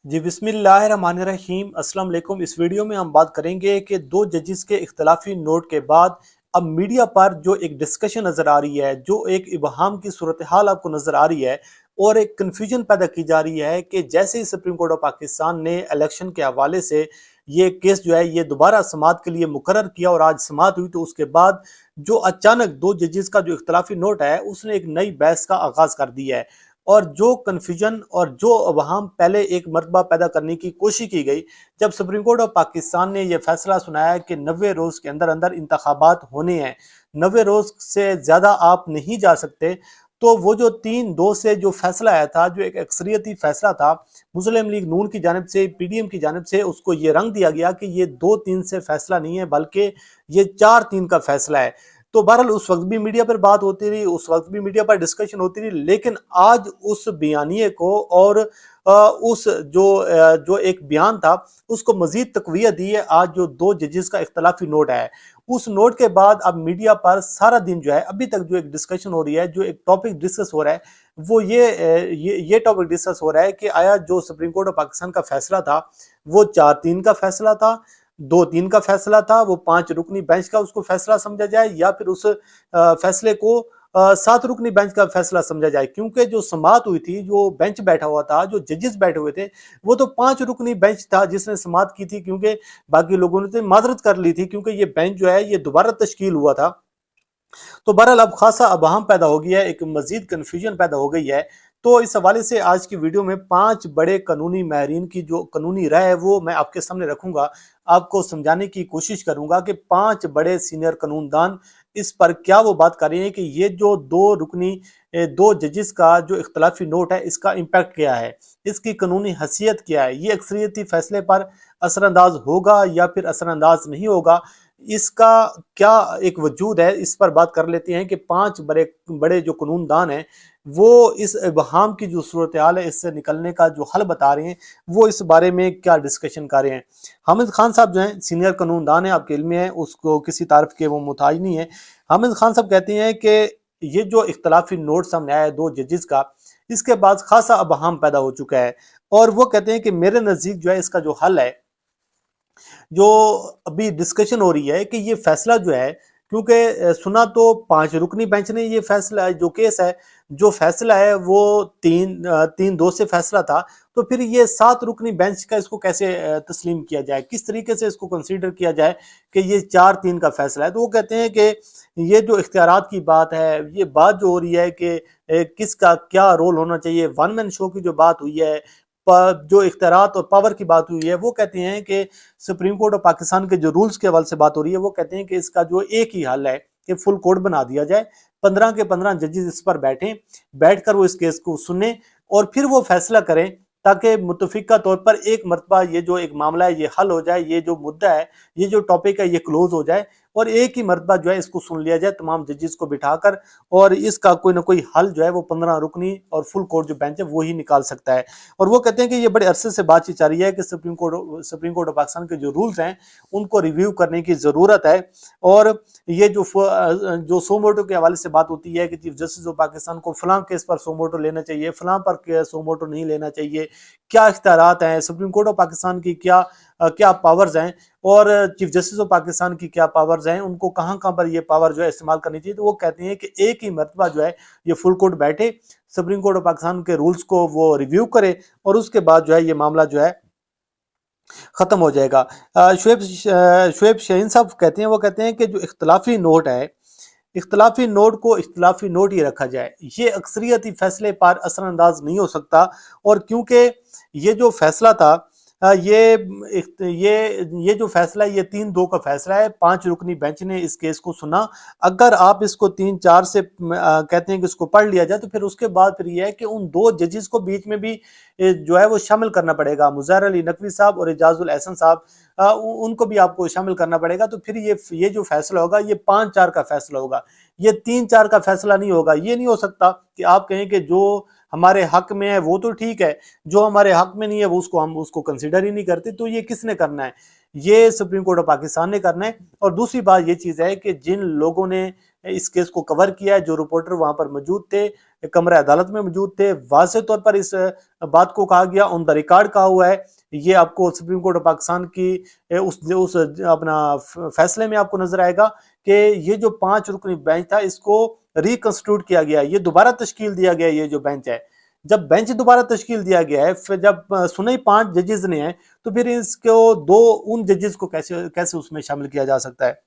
जी बिस्मिल्लाहिर्रहमानिर्रहीम अस्सलाम वालेकुम। इस वीडियो में हम बात करेंगे कि दो जजेस के इख्तलाफी नोट के बाद अब मीडिया पर जो एक डिस्कशन नज़र आ रही है, जो एक इबहाम की सूरत हाल आपको नज़र आ रही है और एक कन्फ्यूजन पैदा की जा रही है कि जैसे ही सुप्रीम कोर्ट ऑफ पाकिस्तान ने इलेक्शन के हवाले से ये केस जो है ये दोबारा समाअत के लिए मुकर्रर किया और आज समाअत हुई, तो उसके बाद जो अचानक दो जजेस का जो इख्तलाफी नोट है उसने एक नई बहस का आगाज़ कर दिया है। और जो कन्फ्यूजन और जो वहां पहले एक मरतबा पैदा करने की कोशिश की गई, जब सुप्रीम कोर्ट ऑफ पाकिस्तान ने यह फैसला सुनाया कि 90 रोज के अंदर अंदर इंतखाबात होने हैं, 90 रोज से ज्यादा आप नहीं जा सकते, तो वो जो 3-2 से जो फैसला आया था, जो एक अक्सरियती फैसला था मुस्लिम लीग नून की जानिब से, पीडीएम की जानिब से, उसको ये रंग दिया गया कि ये 2-3 से फैसला नहीं है बल्कि ये 4-3 का फैसला है। तो बहरहाल उस वक्त भी मीडिया पर बात होती रही, उस वक्त भी मीडिया पर डिस्कशन होती रही, लेकिन आज उस बयानिए को और उस जो एक बयान था उसको मजीद तकवीत दी है आज जो दो जजेस का इख्तलाफी नोट है। उस नोट के बाद अब मीडिया पर सारा दिन जो है अभी तक जो एक डिस्कशन हो रही है, जो एक टॉपिक डिस्कस हो रहा है, वो ये टॉपिक डिस्कस हो रहा है कि आया जो सुप्रीम कोर्ट ऑफ पाकिस्तान का फैसला था वो 4-3 का फैसला था, 2-3 का फैसला था, वो 5 रुकनी बेंच का उसको फैसला समझा जाए, या फिर उस फैसले को 7 रुकनी बेंच का फैसला समझा जाए। क्योंकि जो समाअत हुई थी, जो बेंच बैठा हुआ था, जो जजेस बैठे हुए थे, वो तो 5 रुकनी बेंच था जिसने समाअत की थी, क्योंकि बाकी लोगों ने तो माजरत कर ली थी क्योंकि ये बेंच जो है ये दोबारा तश्कील हुआ था। तो बहरहाल अब खासा अबहम पैदा हो गया है, एक मजीद कन्फ्यूजन पैदा हो गई है। तो इस हवाले से आज की वीडियो में 5 बड़े कानूनी माहिरीन की जो कानूनी राय है वो मैं आपके सामने रखूंगा, आपको समझाने की कोशिश करूंगा कि 5 बड़े सीनियर कानूनदान इस पर क्या वो बात कर रहे हैं कि ये जो दो जजेस का जो इख्तलाफी नोट है इसका इम्पैक्ट क्या है, इसकी कानूनी हैसियत क्या है, ये अक्सरियती फैसले पर असरअंदाज होगा या फिर असरअंदाज नहीं होगा, इसका क्या एक वजूद है, इस पर बात कर लेते हैं कि 5 बड़े बड़े जो कानूनदान हैं वो इस इबहाम की जो सूरत हाल है इससे निकलने का जो हल बता रहे हैं, वो इस बारे में क्या डिस्कशन कर रहे हैं। हामिद खान साहब जो हैं सीनियर कानूनदान है, आपके इल्म में है, उसको किसी तारीफ के वो मुताज नहीं है। हामिद खान साहब कहते हैं कि ये जो इख्तलाफी नोट सामने आया है दो जजेस का, इसके बाद खासा अबहम पैदा हो चुका है, और वो कहते हैं कि मेरे नजदीक जो है इसका जो हल है, जो अभी डिस्कशन हो रही है कि ये फैसला जो है, क्योंकि सुना तो 5 रुकनी बेंच ने ये फैसला जो केस है, जो फैसला है वो 3-2 से फैसला था, तो फिर ये 7 रुकनी बेंच का इसको कैसे तस्लीम किया जाए, किस तरीके से इसको कंसीडर किया जाए कि ये 4-3 का फैसला है। तो वो कहते हैं कि ये जो इख्तियारात की बात है, ये बात जो हो रही है कि किसका क्या रोल होना चाहिए, वन मैन शो की जो बात हुई है, जो इख्तियारात और पावर की बात हुई है, वो कहते हैं कि सुप्रीम कोर्ट ऑफ पाकिस्तान के जो रूल्स के हवाले से बात हो रही है, वो कहते हैं कि इसका जो एक ही हल है कि फुल कोर्ट बना दिया जाए, 15 के 15 जजेस इस पर बैठकर वो इस केस को सुने और फिर वो फैसला करें, ताकि मुतफिका तौर पर एक मरतबा ये जो एक मामला है ये हल हो जाए, ये जो मुद्दा है, ये जो टॉपिक है ये क्लोज हो जाए, और एक ही मरतबा जो है इसको सुन लिया जाए तमाम जजेस को बिठाकर, और इसका कोई ना कोई हल जो है वो 15 रुकनी और फुल कोर्ट जो बेंच है वो ही निकाल सकता है। और वो कहते हैं कि ये बड़े अरसे से बातचीत जा रही है कि सुप्रीम कोर्ट ऑफ पाकिस्तान के जो रूल्स हैं उनको रिव्यू करने की जरूरत है, और ये जो सो मोटो के हवाले से बात होती है कि चीफ जस्टिस ऑफ पाकिस्तान को फलां केस पर सो मोटो लेना चाहिए, फलां पर सो मोटो नहीं लेना चाहिए, क्या इख्तियारात हैं सुप्रीम कोर्ट ऑफ पाकिस्तान की, क्या पावर्स हैं, और चीफ जस्टिस ऑफ पाकिस्तान की क्या पावर्स हैं, उनको कहां कहां पर ये पावर जो है इस्तेमाल करनी चाहिए। तो वो कहते हैं कि एक ही मरतबा जो है ये फुल कोर्ट बैठे, सुप्रीम कोर्ट ऑफ पाकिस्तान के रूल्स को वो रिव्यू करे, और उसके बाद जो है ये मामला जो है खत्म हो जाएगा। शुएब शाहीन साहब कहते हैं, वो कहते हैं कि जो इख्तलाफी नोट है, इख्तलाफी नोट को इख्तलाफी नोट ही रखा जाए, ये अक्सरियती फैसले पर असरअंदाज नहीं हो सकता। और क्योंकि ये जो फैसला था, ये जो फैसला है ये 3-2 का फैसला है, 5 रुकनी बेंच ने इस केस को सुना। अगर आप इसको 3-4 से कहते हैं कि इसको पढ़ लिया जाए, तो फिर उसके बाद फिर ये है कि उन दो जजेस को बीच में भी जो है वो शामिल करना पड़ेगा, मुज़ाहिर अली नकवी साहब और एजाजुल एहसन साहब, उनको भी आपको शामिल करना पड़ेगा। तो फिर ये जो फैसला होगा ये 5-4 का फैसला होगा, ये 3-4 का फैसला नहीं होगा। ये नहीं हो सकता कि आप कहें कि जो हमारे हक में है वो तो ठीक है, जो हमारे हक में नहीं है वो हम उसको कंसिडर ही नहीं करते। तो ये किसने करना है? ये सुप्रीम कोर्ट ऑफ पाकिस्तान ने करना है। और दूसरी बात ये चीज है कि जिन लोगों ने इस केस को कवर किया है, जो रिपोर्टर वहां पर मौजूद थे, कमरे अदालत में मौजूद थे, वाज़ेह तौर पर इस बात को कहा गया, ऑन द रिकॉर्ड कहा हुआ है। ये आपको सुप्रीम कोर्ट ऑफ पाकिस्तान की उस अपना फैसले में आपको नजर आएगा कि ये जो 5 रुकनी बेंच था इसको रिकंस्टिट्यूट किया गया, ये दोबारा तश्कील दिया गया। ये जो बेंच है, जब बेंच दोबारा तश्कील दिया गया है, फिर जब सुनई 5 जजेस ने हैं, तो फिर इसको 2 उन जजेस को कैसे कैसे उसमें शामिल किया जा सकता है।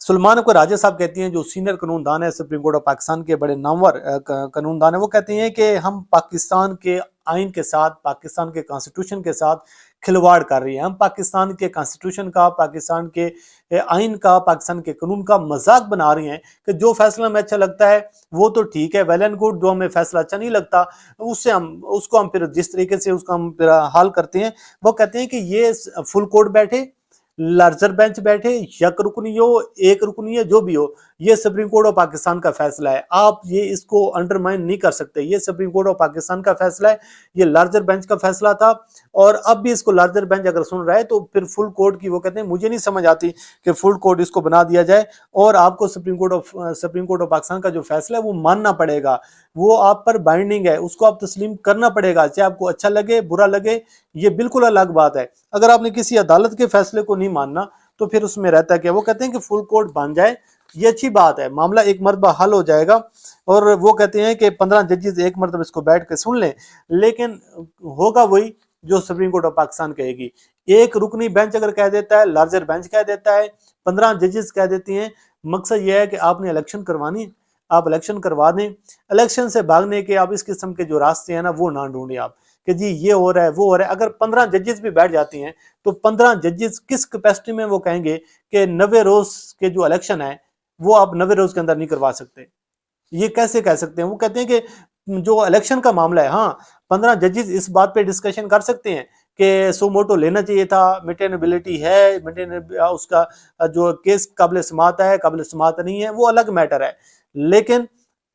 सुलेमान को राजा साहब कहती हैं, जो सीनियर कानूनदान है सुप्रीम कोर्ट ऑफ पाकिस्तान के, बड़े नामवर कानूनदान है, वो कहते हैं कि हम पाकिस्तान के आइन के साथ, पाकिस्तान के कॉन्स्टिट्यूशन के साथ खिलवाड़ कर रही है। हम पाकिस्तान के कॉन्स्टिट्यूशन का, पाकिस्तान के आइन का, पाकिस्तान के कानून का मजाक बना रही हैं कि जो फैसला हमें अच्छा लगता है वो तो ठीक है, वेल एंड गुड, जो हमें फैसला अच्छा नहीं लगता उसको हम फिर जिस तरीके से उसका हम फिर हाल करते हैं। वो कहते हैं कि ये फुल कोर्ट बैठे, लार्जर बेंच बैठे, यक रुकनी हो, एक रुकनी है, जो भी हो, ये सुप्रीम कोर्ट ऑफ पाकिस्तान का फैसला है। आप ये इसको अंडरमाइन नहीं कर सकते। ये सुप्रीम कोर्ट ऑफ पाकिस्तान का फैसला है, ये लार्जर बेंच का फैसला था, और अब भी इसको लार्जर बेंच अगर सुन रहा है तो फिर फुल कोर्ट की, वो कहते हैं मुझे नहीं समझ आती कि फुल कोर्ट इसको बना दिया जाए, और आपको सुप्रीम कोर्ट ऑफ पाकिस्तान का जो फैसला है वो मानना पड़ेगा, वो आप पर बाइंडिंग है, उसको आप तस्लीम करना पड़ेगा, चाहे आपको अच्छा लगे बुरा लगे, ये बिल्कुल अलग बात है। अगर आपने किसी अदालत के फैसले को नहीं मानना तो फिर उसमें रहता है क्या। वो कहते हैं कि फुल कोर्ट बन जाए, ये अच्छी बात है, मामला एक मरतबा हल हो जाएगा, और वो कहते हैं कि 15 जजेस एक मरतबा इसको बैठ के सुन लें, लेकिन होगा वही जो सुप्रीम कोर्ट ऑफ पाकिस्तान कहेगी। एक रुकनी बेंच अगर कह देता है, लार्जर बेंच कह देता है, 15 जजेस कह देती हैं, मकसद यह है कि आपने इलेक्शन करवानी, आप इलेक्शन करवा दें। इलेक्शन से भागने के आप इस किस्म के जो रास्ते हैं ना, वो ना ढूंढें आप कि जी ये हो रहा है वो हो रहा है। अगर 15 जजेस भी बैठ जाती हैं तो 15 जजेस किस कैपेसिटी में वो कहेंगे कि 90 रोज के जो इलेक्शन है वो आप 90 रोज के अंदर नहीं करवा सकते। ये कैसे कह सकते हैं। वो कहते हैं कि जो इलेक्शन का मामला है, हाँ 15 जजेस इस बात पे डिस्कशन कर सकते हैं कि सो मोटो लेना चाहिए था, मेंटेनेबिलिटी है, उसका जो केस काबिल समात है, काबिल समात नहीं है, वो अलग मैटर है। लेकिन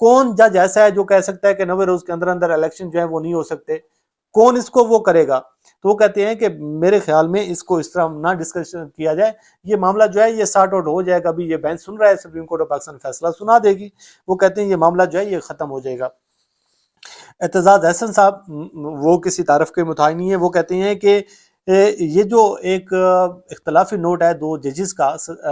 कौन जज ऐसा है जो कह सकता है कि 90 रोज के अंदर अंदर इलेक्शन जो है वो नहीं हो सकते, कौन इसको वो करेगा। तो वो कहते हैं कि मेरे ख्याल में इसको इस तरह ना डिस्कशन किया जाए, ये मामला जो है ये सॉर्ट आउट हो जाएगा। अभी ये बेंच सुन रहा है, सुप्रीम कोर्ट ऑफ पाकिस्तान फैसला सुना देगी, वो कहते हैं ये मामला जो है ये खत्म हो जाएगा। एतजाज अहसन साहब, वो किसी तारफ के मुताबिक नहीं है, वो कहते हैं कि ये जो एक इख्तलाफी नोट है 2 जजेस का,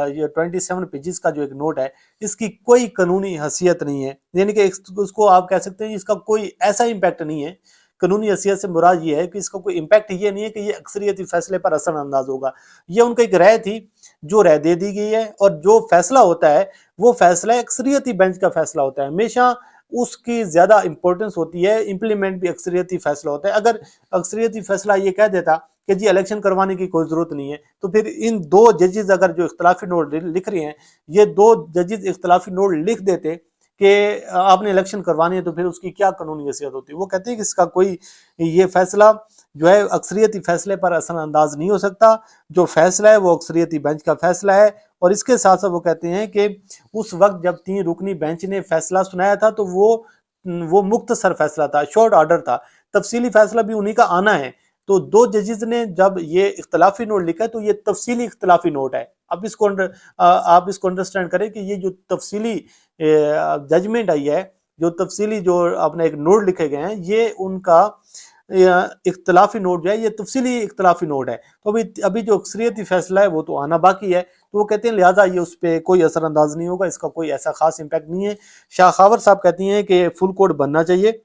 ये 27 पेजेस का जो एक नोट है, इसकी कोई कानूनी हैसियत नहीं है, यानी कि उसको आप कह सकते हैं इसका कोई ऐसा इम्पैक्ट नहीं है। कानूनी हैसियत से मुराद ये है कि इसका कोई इम्पैक्ट ये नहीं है कि ये अक्सरियती फैसले पर असर अंदाज होगा। ये उनका एक राय थी, जो राय दे दी गई है, और जो फैसला होता है वो फैसला अक्सरियती बेंच का फैसला होता है, हमेशा उसकी ज्यादा इंपॉर्टेंस होती है, इंप्लीमेंट भी अक्सरियती फैसला होता है। अगर अक्सरियती फैसला ये कह देता कि जी इलेक्शन करवाने की कोई जरूरत नहीं है, तो फिर इन 2 जजेस अगर जो इख्तलाफी नोट लिख रहे हैं, ये 2 जजेस इख्तलाफी नोट लिख देते कि आपने इलेक्शन करवानी है, तो फिर उसकी क्या कानूनी हैसियत होती है। वो कहते हैं कि इसका कोई ये फैसला जो है अक्सरियती फैसले पर असर अंदाज नहीं हो सकता, जो फैसला है वो अक्सरियती बेंच का फैसला है। और इसके साथ साथ वो कहते हैं कि उस वक्त जब 3 रुकनी बेंच ने फैसला सुनाया था तो वो मुख्तसर फैसला था, शॉर्ट ऑर्डर था, तफसीली फैसला भी उन्हीं का आना है। तो 2 जजेस ने जब ये इख्तलाफी नोट लिखा है तो ये तफसीली इख्तलाफी नोट है। अब आप इसको अंडरस्टैंड करें कि ये जो तफसीली जजमेंट आई है, जो तफसीली जो अपने एक नोट लिखे गए हैं, ये उनका इख्तलाफी नोट जो है ये तफसीली इख्तलाफी नोट है। तो अभी जो अक्सरियती फैसला है वो तो आना बाकी है। तो वो कहते हैं लिहाजा ये उस पर कोई असर अंदाज नहीं होगा, इसका कोई ऐसा खास इम्पैक्ट नहीं है। शाह खावर साहब कहती हैं कि फुल कोर्ट बनना चाहिए,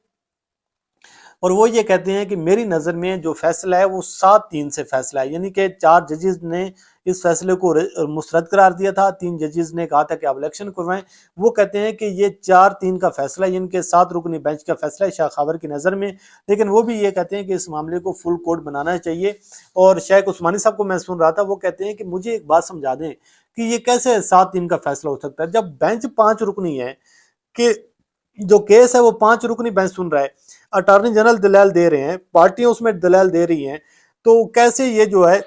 और वो ये कहते हैं कि मेरी नज़र में जो फैसला है वो 7-3 से फैसला है, यानी कि 4 जजेस ने इस फैसले को मुस्तरद करार दिया था, 3 जजेस ने कहा था कि आप इलेक्शन करवाएं। वो कहते हैं कि ये 4-3 का फैसला है, यानी कि 7 रुकनी बेंच का फैसला है शाह खावर की नज़र में। लेकिन वो भी ये कहते हैं कि इस मामले को फुल कोर्ट बनाना चाहिए। और शेख उस्मानी साहब को मैं सुन रहा था, वो कहते हैं कि मुझे एक बात समझा दें कि ये कैसे 7-3 का फैसला हो सकता है, जब बेंच 5 रुकनी है, कि जो केस है वो 5 रुकनी बेंच सुन रहा है, अटॉर्नी जनरल दलाल दे रहे हैं, पार्टियां उसमें दलाल दे रही हैं, तो कैसे ये जो है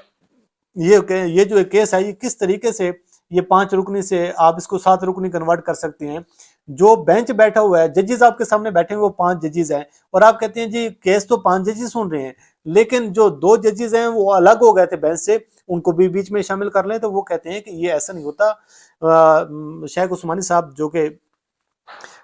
ये जो केस है ये किस तरीके से ये 5 रुकनी से आप इसको 7 रुकनी कन्वर्ट कर सकते हैं। जो बेंच बैठा हुआ है, जजेस आपके सामने बैठे हुए वो 5 जजेस हैं, और आप कहते हैं जी केस तो 5 जजेस सुन रहे हैं, लेकिन जो 2 जजेस हैं वो अलग हो गए थे बेंच से, उनको भी बीच में शामिल कर लें, तो वो कहते हैं कि ये ऐसा नहीं होता। शेख उस्मानी साहब जो कि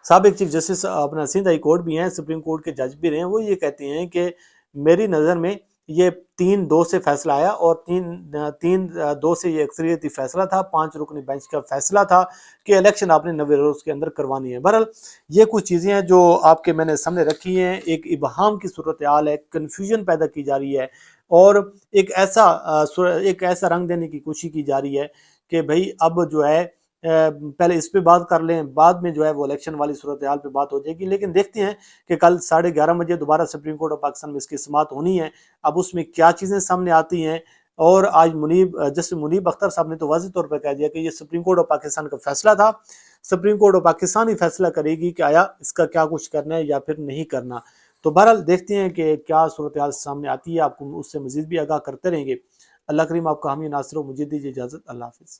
साबिक चीफ जस्टिस अपना सिंध हाई कोर्ट भी हैं, सुप्रीम कोर्ट के जज भी रहे हैं, वो ये कहते हैं कि मेरी नज़र में ये 3-2 से फैसला आया और 3-2 से ये अक्सरियती फैसला था, 5 रुकनी बेंच का फैसला था कि इलेक्शन आपने 90 रोज के अंदर करवानी है। बहरहाल ये कुछ चीज़ें हैं जो आपके मैंने सामने रखी हैं। एक इबहाम की सूरत हाल है, कन्फ्यूजन पैदा की जा रही है और एक ऐसा रंग देने की कोशिश की जा रही है कि भाई अब जो है पहले इस पे बात कर लें, बाद में जो है वो इलेक्शन वाली सूरत हाल पे बात हो जाएगी। लेकिन देखते हैं कि कल 11:30 बजे दोबारा सुप्रीम कोर्ट ऑफ पाकिस्तान में इसकी समाअत होनी है। अब उसमें क्या चीज़ें सामने आती हैं। और आज जस्टिस मुनीब अख्तर साहब ने तो वाज़ेह तौर पर कह दिया कि ये सुप्रीम कोर्ट ऑफ पाकिस्तान का फैसला था, सुप्रीम कोर्ट ऑफ पाकिस्तान ही फैसला करेगी कि आया इसका क्या कुछ करना है या फिर नहीं करना। तो बहरहाल देखते हैं कि क्या सूरत हाल सामने आती है, आपको उससे मजीद भी आगाह करते रहेंगे। अल्लाह करीम आपका हामी नासिर, मुझे दीजिए इजाज़त। अल्लाह हाफिज़।